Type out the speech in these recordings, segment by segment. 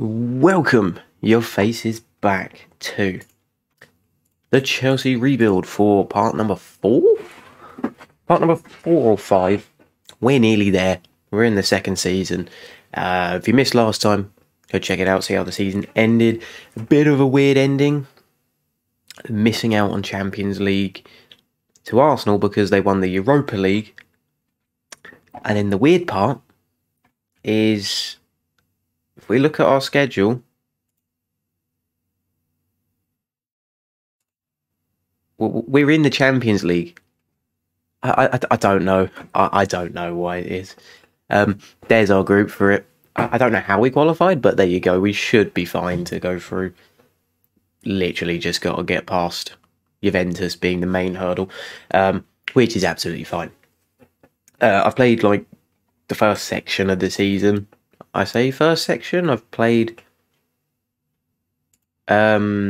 Welcome, your faces back to the Chelsea rebuild for part number 4? Part number 4 or 5. We're nearly there. We're in the second season. If you missed last time, go check it out, see how the season ended. A bit of a weird ending. Missing out on Champions League to Arsenal because they won the Europa League. And then the weird part is, if we look at our schedule, we're in the Champions League. I don't know. I don't know why it is. There's our group for it. I don't know how we qualified, but there you go. We should be fine to go through. Literally just got to get past Juventus being the main hurdle, which is absolutely fine. I've played like the first section of the season. I say first section. I've played 6.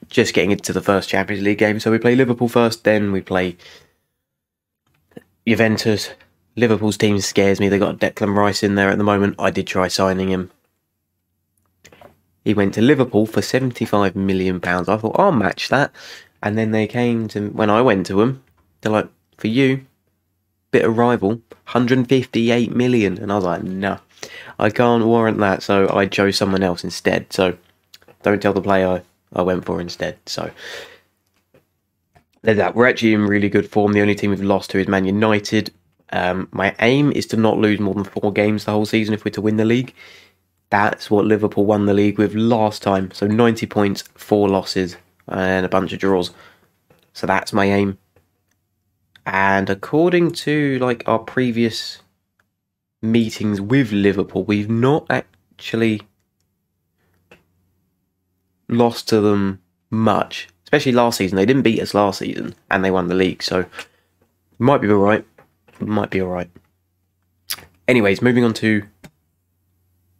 Just getting into the first Champions League game. So we play Liverpool first, then we play Juventus. Liverpool's team scares me. They got Declan Rice in there at the moment. I did try signing him. He went to Liverpool for £75 million. I thought, I'll match that. And then they came to, when I went to them, they're like, for you, bit of rival, 158 million. And I was like, no, I can't warrant that. So I chose someone else instead. So don't tell the player I went for instead. So there's that. We're actually in really good form. The only team we've lost to is Man United. My aim is to not lose more than 4 games the whole season if we're to win the league. That's what Liverpool won the league with last time. So 90 points, 4 losses, and a bunch of draws. So that's my aim. And according to like our previous meetings with Liverpool, we've not actually lost to them much. Especially last season. They didn't beat us last season, and they won the league. So might be alright. Might be alright. Anyways, moving on to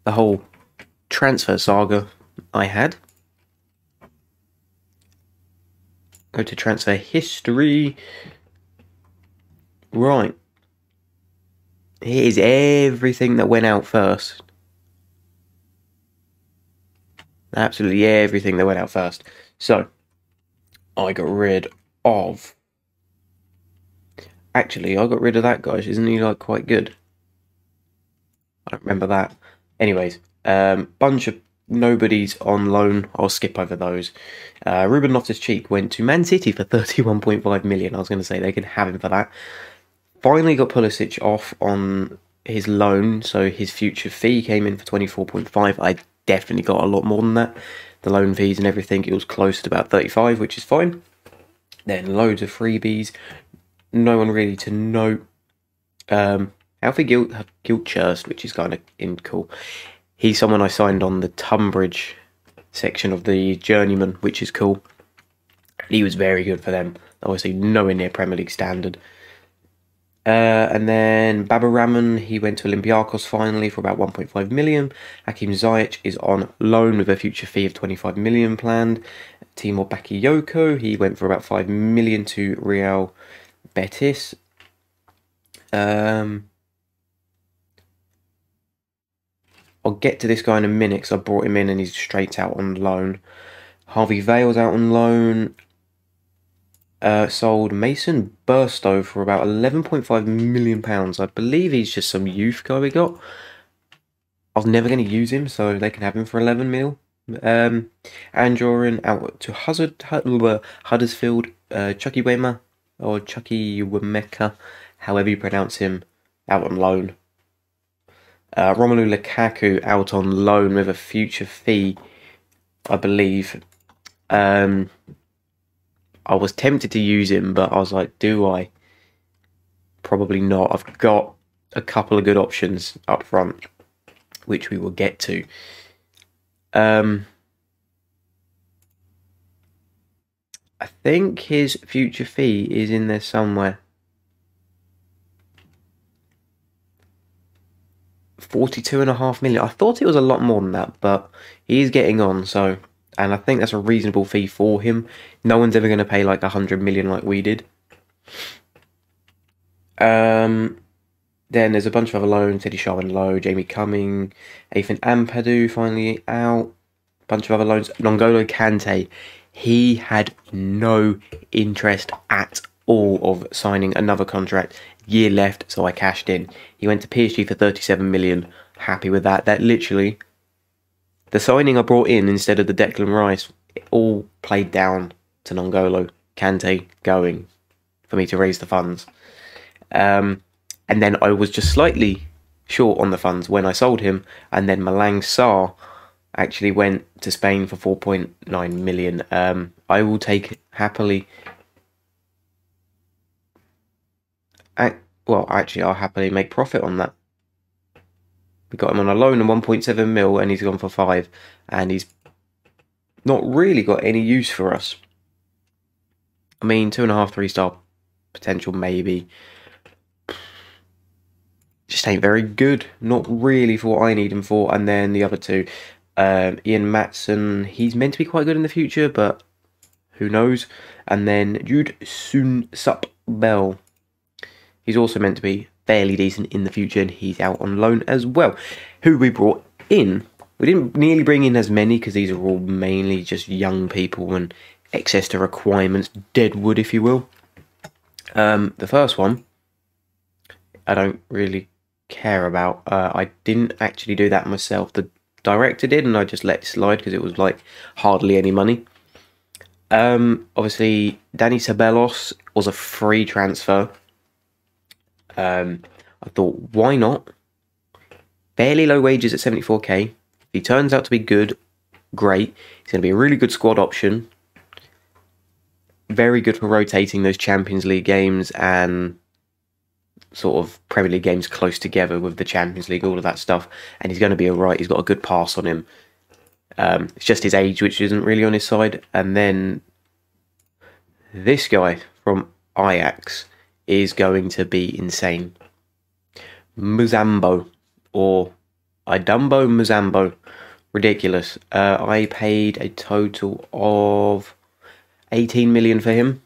the whole transfer saga I had. Go to transfer history. Right. Here's everything that went out first. Absolutely everything that went out first. So, I got rid of... Actually, I got rid of that guy. Isn't he like quite good? I don't remember that. Anyways, bunch of nobodies on loan. I'll skip over those. Ruben Loftus-Cheek went to Man City for 31.5 million. I was going to say they could have him for that. Finally got Pulisic off on his loan, so his future fee came in for 24.5. I definitely got a lot more than that. The loan fees and everything, it was close to about 35, which is fine. Then loads of freebies. No one really to note. Alfie Gilchurst, which is kind of cool. He's someone I signed on the Tunbridge section of the Journeyman, which is cool. He was very good for them. Obviously, nowhere near Premier League standard. And then Baba Rahman, he went to Olympiacos finally for about 1.5 million. Hakim Ziyech is on loan with a future fee of 25 million planned. Timur Bakayoko, he went for about 5 million to Real Betis. I'll get to this guy in a minute because I brought him in and he's straight out on loan. Harvey Vale's out on loan. Sold Mason Burstow for about £11.5 million. I believe he's just some youth guy we got. I was never going to use him, so they can have him for 11 mil. Anjorin out to Huddersfield. Chucky Wema, or Chucky Wemeka, however you pronounce him, out on loan. Romelu Lukaku out on loan with a future fee, I believe. I was tempted to use him, but I was like, do I? Probably not. I've got a couple of good options up front, which we will get to. I think his future fee is in there somewhere. 42.5 million. I thought it was a lot more than that, but he is getting on, so... And I think that's a reasonable fee for him. No one's ever going to pay like 100 million like we did. Then there's a bunch of other loans, Teddy Sharman low, Jamie Cumming, Ethan Ampadu finally out, bunch of other loans. N'Golo Kante, he had no interest at all of signing another contract. Year left, so I cashed in. He went to PSG for 37 million. Happy with that. That literally, the signing I brought in instead of the Declan Rice, it all played down to N'Golo Kante going for me to raise the funds. And then I was just slightly short on the funds when I sold him, and then Malang Sarr actually went to Spain for 4.9 million. I will take happily. Well, actually, I'll happily make profit on that. We got him on a loan of 1.7 mil, and he's gone for 5, and he's not really got any use for us. I mean, 2.5, 3-star potential maybe. Just ain't very good. Not really for what I need him for. And then the other two, Ian Matson, he's meant to be quite good in the future, but who knows? And then Jude Soon-Sup Bell, he's also meant to be fairly decent in the future, and he's out on loan as well. Who we brought in, we didn't nearly bring in as many because these are all mainly just young people and excess to requirements, deadwood if you will. The first one, I don't really care about. I didn't actually do that myself. The director did, and I just let it slide because it was like hardly any money. Obviously, Dani Ceballos was a free transfer. I thought, why not? Fairly low wages at 74k. If he turns out to be good, great. He's going to be a really good squad option. Very good for rotating those Champions League games and sort of Premier League games close together with the Champions League, all of that stuff. And he's going to be alright. He's got a good pass on him. It's just his age, which isn't really on his side. And then this guy from Ajax is going to be insane. Muzambo, or Idumbo Muzambo. Ridiculous. I paid a total of 18 million for him.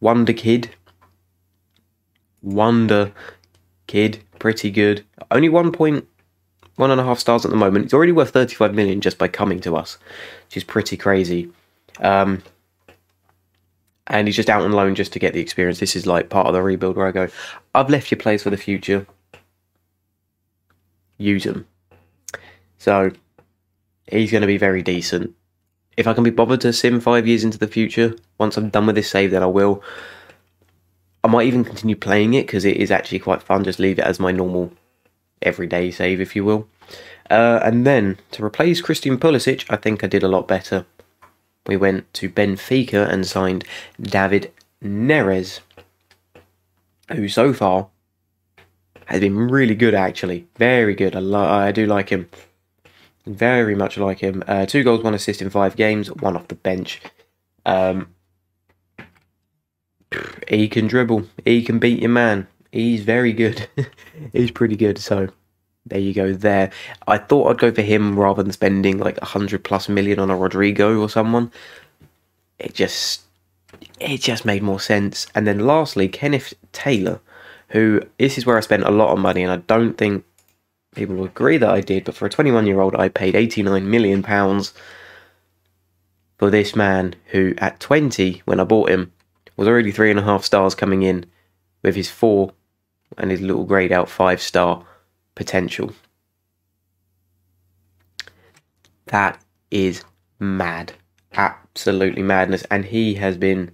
Wonder kid, pretty good. Only 1.5 stars at the moment. He's already worth 35 million just by coming to us, which is pretty crazy. And he's just out on loan just to get the experience. This is like part of the rebuild where I go, I've left your players for the future. Use them. So he's going to be very decent. If I can be bothered to sim 5 years into the future, once I'm done with this save, then I will. I might even continue playing it because it is actually quite fun. Just leave it as my normal everyday save, if you will. And then to replace Christian Pulisic, I think I did a lot better. We went to Benfica and signed David Neres, who so far has been really good, actually. Very good. I do like him. Very much like him. 2 goals, 1 assist in 5 games, 1 off the bench. He can dribble. He can beat your man. He's very good. He's pretty good. So there you go there. I thought I'd go for him rather than spending like 100+ million on a Rodrigo or someone. It just made more sense. And then lastly, Kenneth Taylor, who, this is where I spent a lot of money, and I don't think people will agree that I did, but for a 21-year-old, I paid £89 million for this man who, at 20, when I bought him, was already 3.5 stars coming in with his 4 and his little grayed out 5-star potential. That is mad. Absolutely madness. And he has been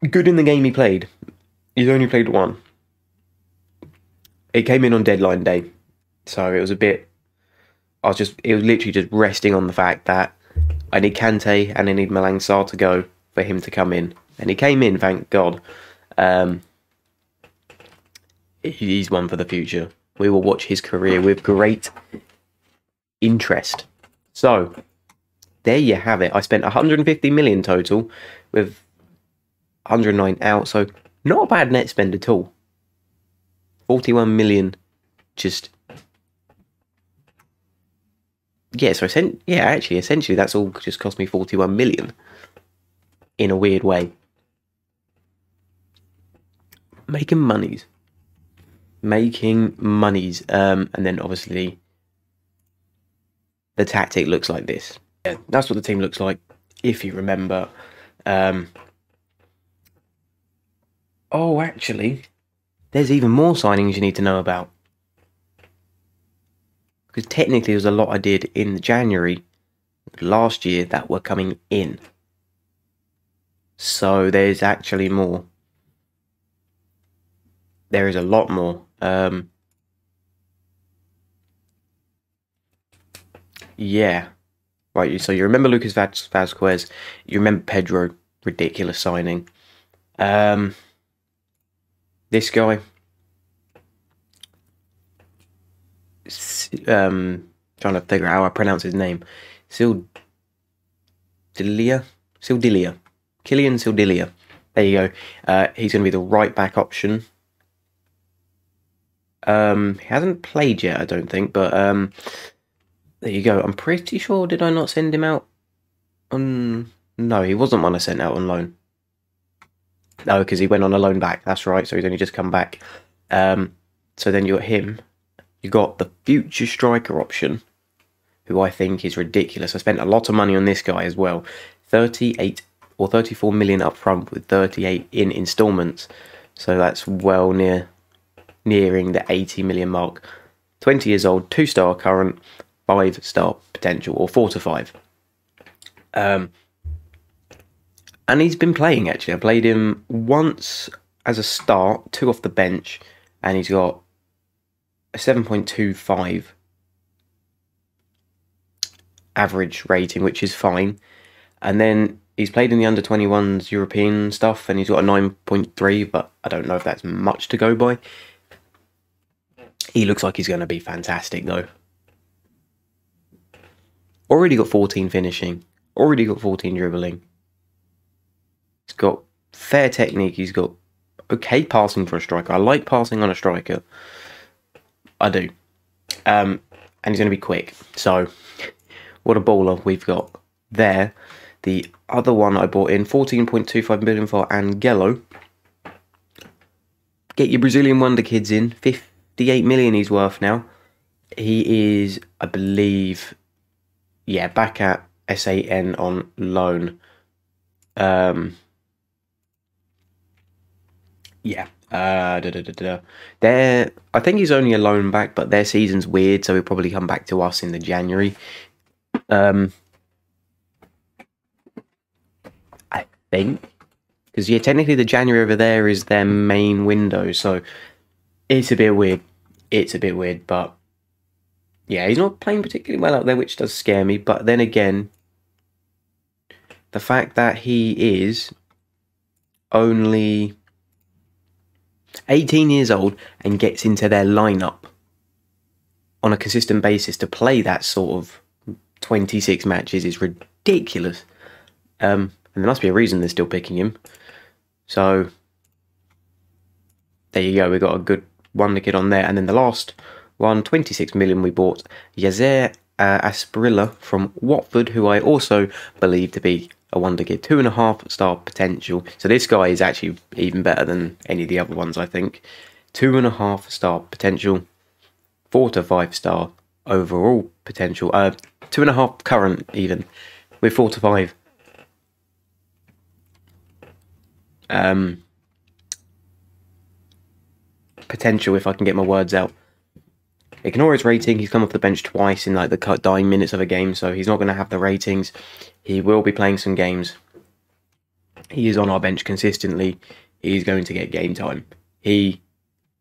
good in the game he played. He's only played 1. It came in on deadline day, so it was a bit. It was literally just resting on the fact that I need Kante and I need Malang Sarr to go for him to come in, and he came in, thank God. He's one for the future. We will watch his career with great interest. So there you have it. I spent 150 million total, with 109 out. So not a bad net spend at all. 41 million, just yeah. So essentially, that's all just cost me 41 million in a weird way. Making monies. Making monies. And then obviously the tactic looks like this. Yeah, that's what the team looks like, if you remember. Oh, actually, there's even more signings you need to know about. Because technically there's a lot I did in January last year that were coming in. So there's actually more. There is a lot more. Yeah. Right, so you remember Lucas Vazquez. You remember Pedro. Ridiculous signing. This guy. Trying to figure out how I pronounce his name. Sildilia? Kylian Sildilia. There you go. He's going to be the right back option. He hasn't played yet, I don't think, but there you go. I'm pretty sure, did I not send him out on... No, he wasn't one I sent out on loan. No, because he went on a loan back. That's right, so he's only just come back. So then you got him. You got the future striker option, who I think is ridiculous. I spent a lot of money on this guy as well. 38 or 34 million up front with 38 in installments. So that's well nearing the 80 million mark. 20 years old, 2-star current, 5-star potential, or 4 to 5. And he's been playing, actually. I played him once as a start, 2 off the bench, and he's got a 7.25 average rating, which is fine. And then he's played in the under-21s European stuff, and he's got a 9.3, but I don't know if that's much to go by. He looks like he's going to be fantastic, though. Already got 14 finishing. Already got 14 dribbling. He's got fair technique. He's got okay passing for a striker. I like passing on a striker. I do. And he's going to be quick. So, what a baller we've got there. The other one I bought in, 14.25 million for Angelo. Get your Brazilian wonder kids in. 58 million he's worth now. He is, I believe, yeah, back at SAN on loan. Yeah. I think he's only a loan back, but their season's weird, so he'll probably come back to us in the January. I think. Because, yeah, technically the January over there is their main window, so it's a bit weird. It's a bit weird, but yeah, he's not playing particularly well out there, which does scare me. But then again, the fact that he is only 18 years old and gets into their lineup on a consistent basis to play that sort of 26 matches is ridiculous. And there must be a reason they're still picking him. So there you go. We got a good wonder kid on there. And then the last one, 26 million, we bought Yazer Asprilla from Watford, who I also believe to be a wonder kid. 2.5-star potential. So this guy is actually even better than any of the other ones, I think. 2.5-star potential. 4 to 5-star overall potential. 2.5 current even, with 4 to 5. Potential, if I can get my words out. Ignore his rating. He's come off the bench twice in like the dying minutes of a game, so he's not going to have the ratings. He will be playing some games. He is on our bench consistently. He's going to get game time. He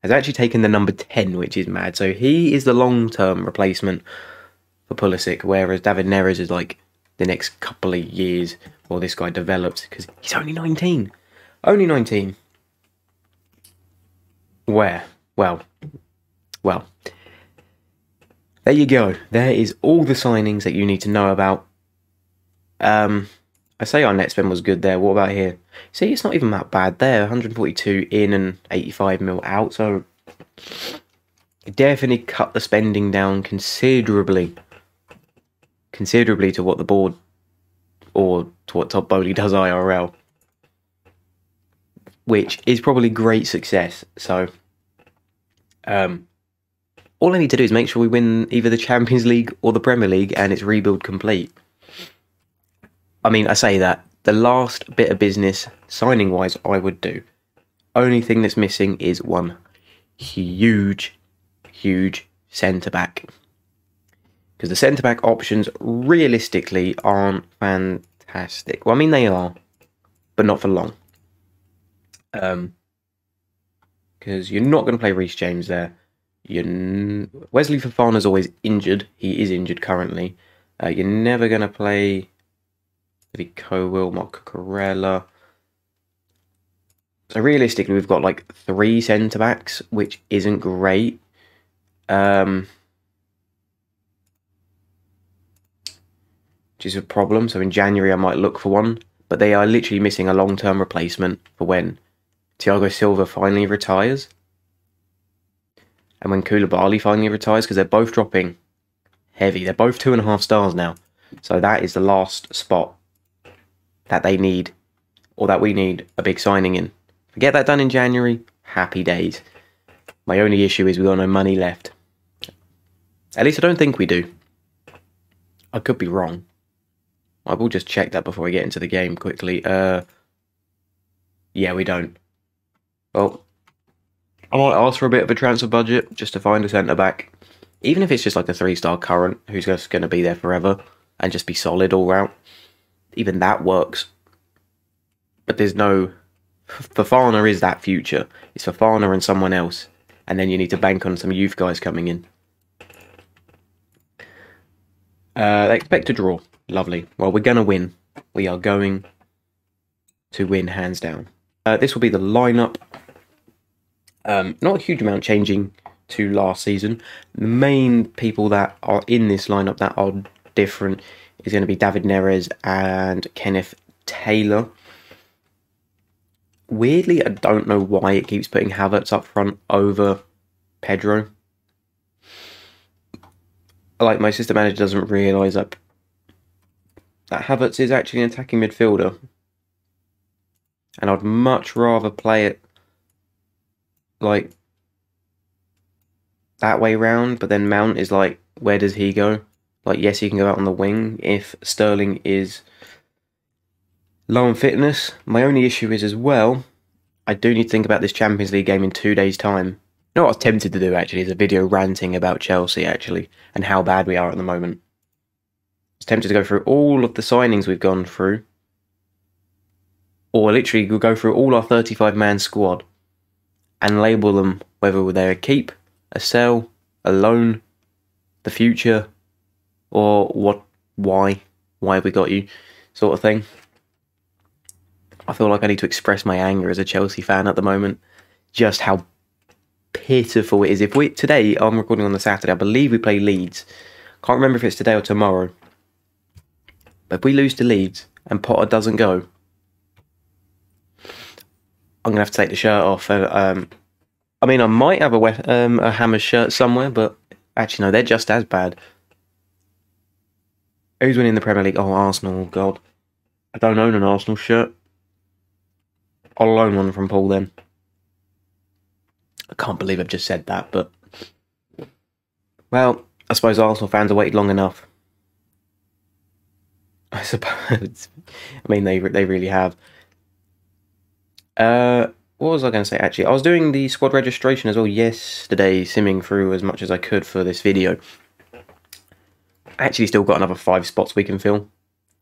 has actually taken the number 10, which is mad. So he is the long-term replacement for Pulisic, whereas David Neres is like the next couple of years while this guy develops, because he's only 19. Only 19. Where? Well. There you go. There is all the signings that you need to know about. I say our net spend was good there. What about here? See, it's not even that bad there. 142 in and 85 mil out. So definitely cut the spending down considerably. Considerably to what the board or to what Top Bowley does IRL. which is probably great success. So, all I need to do is make sure we win either the Champions League or the Premier League, and it's rebuild complete. I mean, I say that. The last bit of business, signing-wise, I would do. Only thing that's missing is one huge centre-back. Because the centre-back options, realistically, aren't fantastic. Well, I mean, they are, but not for long. Because you're not going to play Reece James there. Wesley Fofana's always injured. He is injured currently. You're never going to play Colwill, Mark Cucurella. So realistically, we've got like 3 centre-backs, which isn't great. Which is a problem. So in January, I might look for one. But they are literally missing a long-term replacement for when Thiago Silva finally retires. And when Koulibaly finally retires, because they're both dropping heavy. They're both 2.5 stars now. So that is the last spot that they need, or that we need a big signing in. If we get that done in January, happy days. My only issue is we've got no money left. At least I don't think we do. I could be wrong. I will just check that before I get into the game quickly. Yeah, we don't. Well, I might ask for a bit of a transfer budget just to find a centre-back. Even if it's just like a 3-star current who's just going to be there forever and just be solid all round. Even that works. But there's no... Fofana is that future. It's Fofana and someone else. And then you need to bank on some youth guys coming in. They expect to draw. Lovely. Well, we're going to win. We are going to win, hands down. This will be the lineup. Not a huge amount changing to last season. The main people that are in this lineup that are different is going to be David Neres and Kenneth Taylor. Weirdly, I don't know why it keeps putting Havertz up front over Pedro. Like, my system manager doesn't realise that Havertz is actually an attacking midfielder. And I'd much rather play it like that way round, but then Mount is like, where does he go? Like, yes, he can go out on the wing if Sterling is low on fitness. My only issue is as well, I do need to think about this Champions League game in 2 days' time. You know what I was tempted to do, actually, is a video ranting about Chelsea, actually, and how bad we are at the moment. I was tempted to go through all of the signings we've gone through, or literally we'll go through all our 35-man squad and label them whether they're a keep, a sell, a loan, the future, or what, why have we got you, sort of thing. I feel like I need to express my anger as a Chelsea fan at the moment, just how pitiful it is. Today, I'm recording on the Saturday, I believe we play Leeds. Can't remember if it's today or tomorrow. But if we lose to Leeds and Potter doesn't go, I'm going to have to take the shirt off. I mean, I might have a Hammers shirt somewhere, but actually, no, they're just as bad. Who's winning the Premier League? Oh, Arsenal, God. I don't own an Arsenal shirt. I'll loan one from Paul then. I can't believe I've just said that, but... Well, I suppose Arsenal fans have waited long enough. I suppose. I mean, they really have. What was I going to say, actually? I was doing the squad registration as well yesterday, simming through as much as I could for this video. Actually still got another 5 spots we can fill.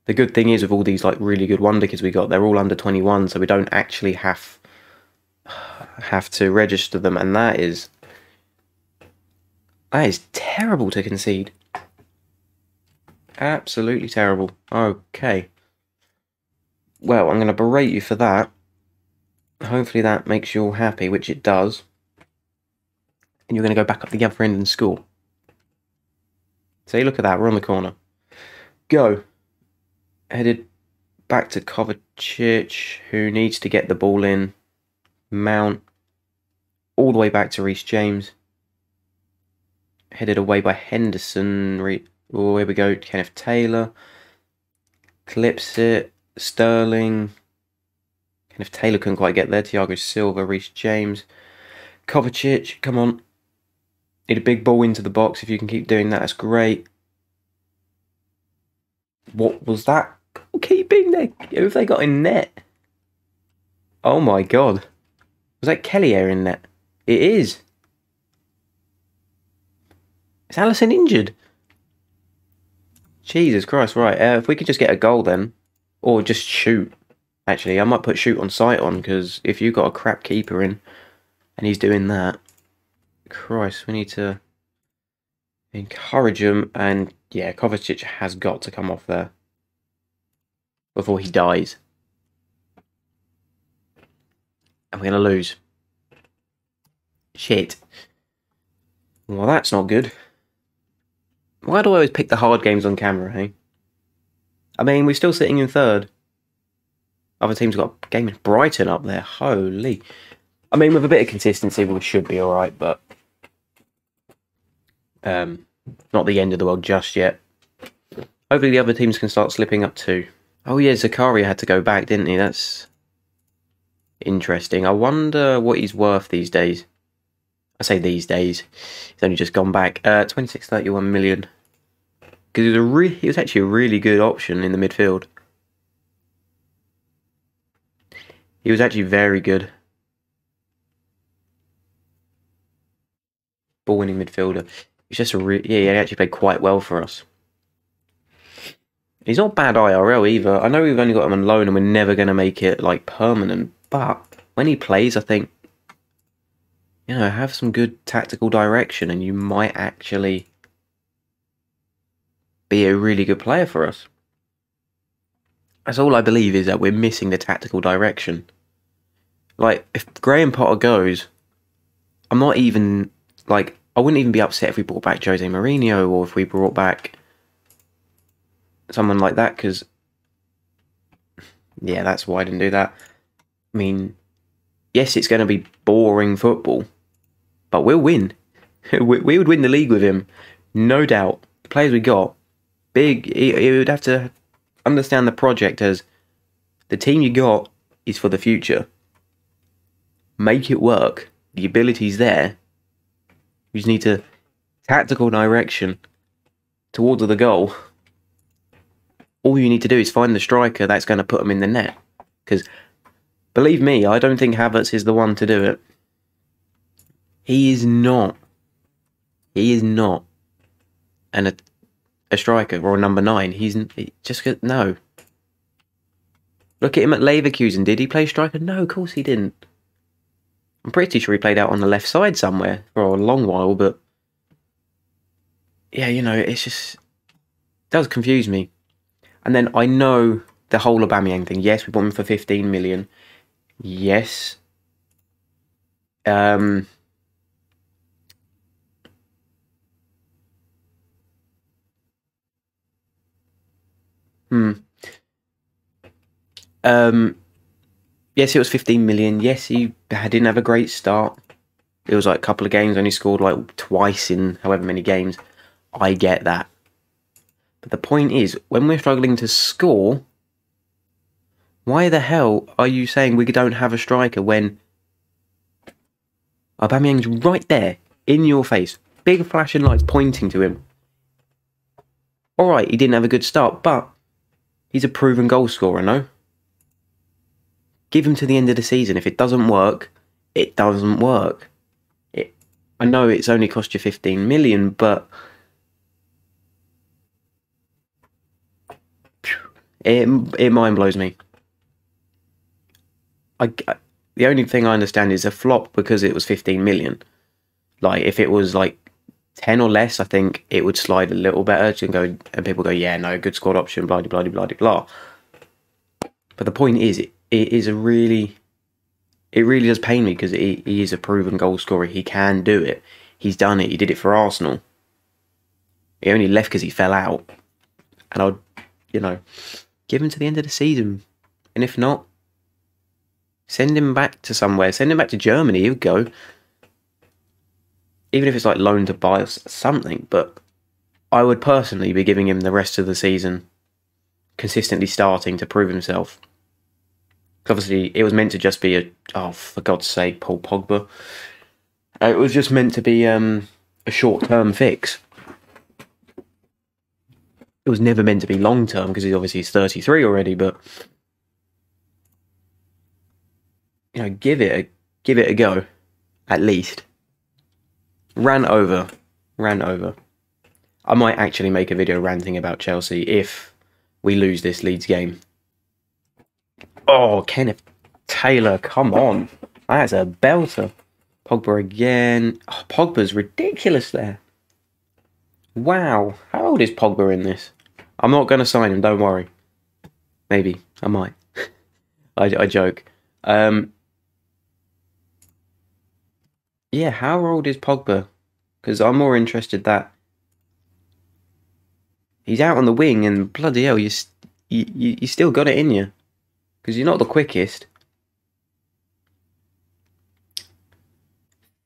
The good thing is with all these like really good wonder kids we got, they're all under 21, so we don't actually have to register them, and that is terrible to concede. Absolutely terrible. Okay. Well, I'm going to berate you for that. Hopefully that makes you all happy, which it does. And you're going to go back up the other end and score. See, look at that. We're on the corner. Go. Headed back to Kovacic, who needs to get the ball in. Mount. All the way back to Reece James. Headed away by Henderson. Oh, here we go. Kenneth Taylor. Clips it. Sterling. And if Taylor couldn't quite get there, Thiago Silva, Reece James, Kovacic, come on. Need a big ball into the box. If you can keep doing that, that's great. What was that? Keeping there. Who have they got in net? Oh my god. Was that Kellier in net? It is. Is Alisson injured? Jesus Christ, right. If we could just get a goal then. Or just shoot. Actually, I might put shoot on sight on, because if you've got a crap keeper in and he's doing that, Christ, we need to encourage him. And yeah, Kovacic has got to come off there before he dies. And we're going to lose. Shit. Well, that's not good. Why do I always pick the hard games on camera, hey? I mean, we're still sitting in third. Other teams got a game in Brighton up there. Holy. I mean, with a bit of consistency, we should be alright, but not the end of the world just yet. Hopefully the other teams can start slipping up too. Oh yeah, Zakaria had to go back, didn't he? That's interesting. I wonder what he's worth these days. I say these days. He's only just gone back. 26.31 million. Because he was actually a really good option in the midfield. He was actually very good. Ball-winning midfielder. He's just yeah, he actually played quite well for us. He's not bad IRL either. I know we've only got him on loan and we're never going to make it like permanent. But when he plays, I think, you know, have some good tactical direction and you might actually be a really good player for us. That's all I believe, is that we're missing the tactical direction. Like, if Graham Potter goes, I'm not even, like, I wouldn't even be upset if we brought back Jose Mourinho or if we brought back someone like that, because, yeah, that's why I didn't do that. I mean, yes, it's going to be boring football, but we'll win. We would win the league with him, no doubt. The players we got, big. He would have to understand the project as the team you got is for the future. Make it work. The ability's there. You just need to tactical direction towards the goal. All you need to do is find the striker that's going to put them in the net. Because, believe me, I don't think Havertz is the one to do it. He is not. He is not. And a striker or a number 9. He's just no. Look at him at Leverkusen. Did he play striker? No, of course he didn't. I'm pretty sure he played out on the left side somewhere for a long while, but yeah, you know, it's just, it does confuse me. And then I know the whole Aubameyang thing. Yes, we bought him for 15 million. Yes. Yes, it was 15 million. Yes, he didn't have a great start. It was like a couple of games, only scored like twice in however many games. I get that. But the point is, when we're struggling to score, why the hell are you saying we don't have a striker when Aubameyang's right there, in your face, big flashing lights pointing to him? Alright, he didn't have a good start, but he's a proven goal scorer, no? Give him to the end of the season. If it doesn't work, it doesn't work. I know it's only cost you 15 million, but it mind blows me. The only thing I understand is a flop because it was 15 million. Like, if it was like 10 or less, I think it would slide a little better and people go, yeah, no, good squad option, blah, blah, blah, blah, blah. But the point is, it really does pain me because he is a proven goal scorer. He can do it. He's done it. He did it for Arsenal. He only left because he fell out. And I'd, you know, give him to the end of the season. And if not, send him back to somewhere. Send him back to Germany. He'll go. Even if it's like loan to buy or something. But I would personally be giving him the rest of the season, consistently starting to prove himself. Obviously, it was meant to just be a... Oh, for God's sake, Paul Pogba. It was just meant to be a short-term fix. It was never meant to be long-term, because he's 33 already, but... You know, give it a go, at least. Ran over. I might actually make a video ranting about Chelsea if we lose this Leeds game. Oh, Kenneth Taylor, come on. That's a belter. Pogba again. Oh, Pogba's ridiculous there. Wow. How old is Pogba in this? I'm not going to sign him, don't worry. Maybe. I might. I joke. Yeah, how old is Pogba? Because I'm more interested that he's out on the wing and bloody hell, you still got it in you. Because you're not the quickest.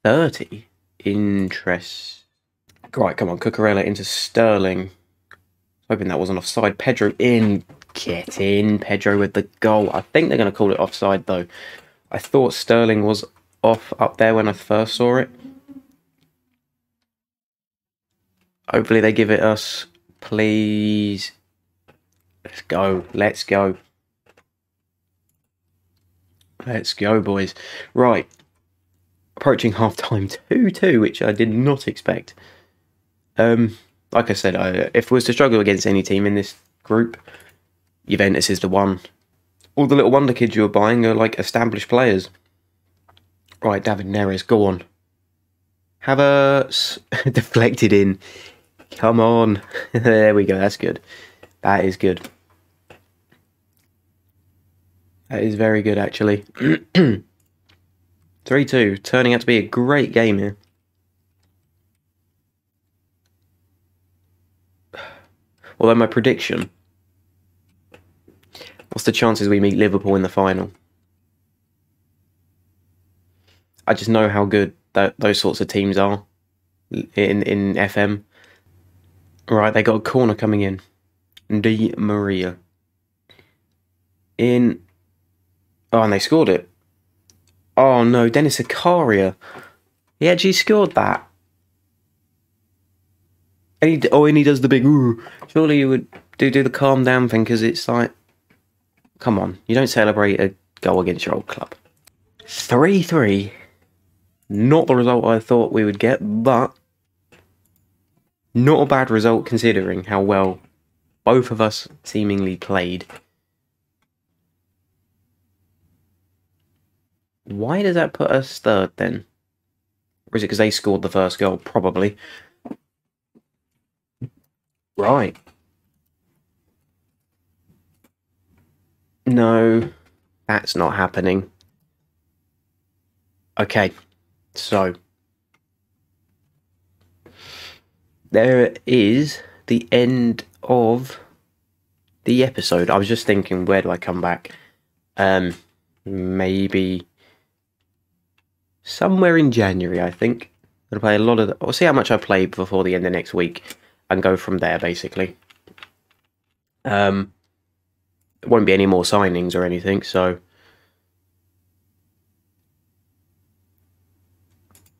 30? Interest. Right, come on, Cucurella into Sterling. Hoping that wasn't offside. Pedro in. Get in, Pedro with the goal. I think they're going to call it offside though. I thought Sterling was off up there when I first saw it. Hopefully they give it us. Please. Let's go. Let's go. Let's go, boys. Right. Approaching half-time 2-2, which I did not expect. Like I said, if we was to struggle against any team in this group, Juventus is the one. All the little wonder kids you're buying are like established players. Right, David Neres, go on. Havertz deflected in. Come on. There we go, that's good. That is good. That is very good, actually. 3-2, turning out to be a great game here. Although my prediction... What's the chances we meet Liverpool in the final? I just know how good those sorts of teams are in FM. Right, they got a corner coming in. Di Maria. In... Oh, and they scored it. Oh no, Dennis Zakaria. He actually scored that. And he does the big ooh. Surely you would do the calm down thing, because it's like... Come on, you don't celebrate a goal against your old club. 3-3. Not the result I thought we would get, but... Not a bad result considering how well both of us seemingly played. Why does that put us third then? Or is it because they scored the first goal? Probably. Right. No, that's not happening. Okay, so there is the end of the episode. I was just thinking, where do I come back? Maybe somewhere in January, I think. I'll play a lot of... I'll see how much I play before the end of next week and go from there, basically. There won't be any more signings or anything, so...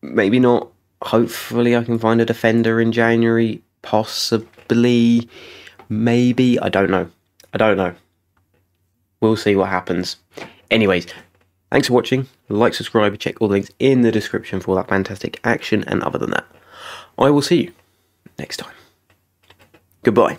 Maybe not. Hopefully I can find a defender in January. Possibly. Maybe. I don't know. I don't know. We'll see what happens. Anyways, thanks for watching. Like, subscribe, check all the links in the description for all that fantastic action. And other than that, I will see you next time. Goodbye.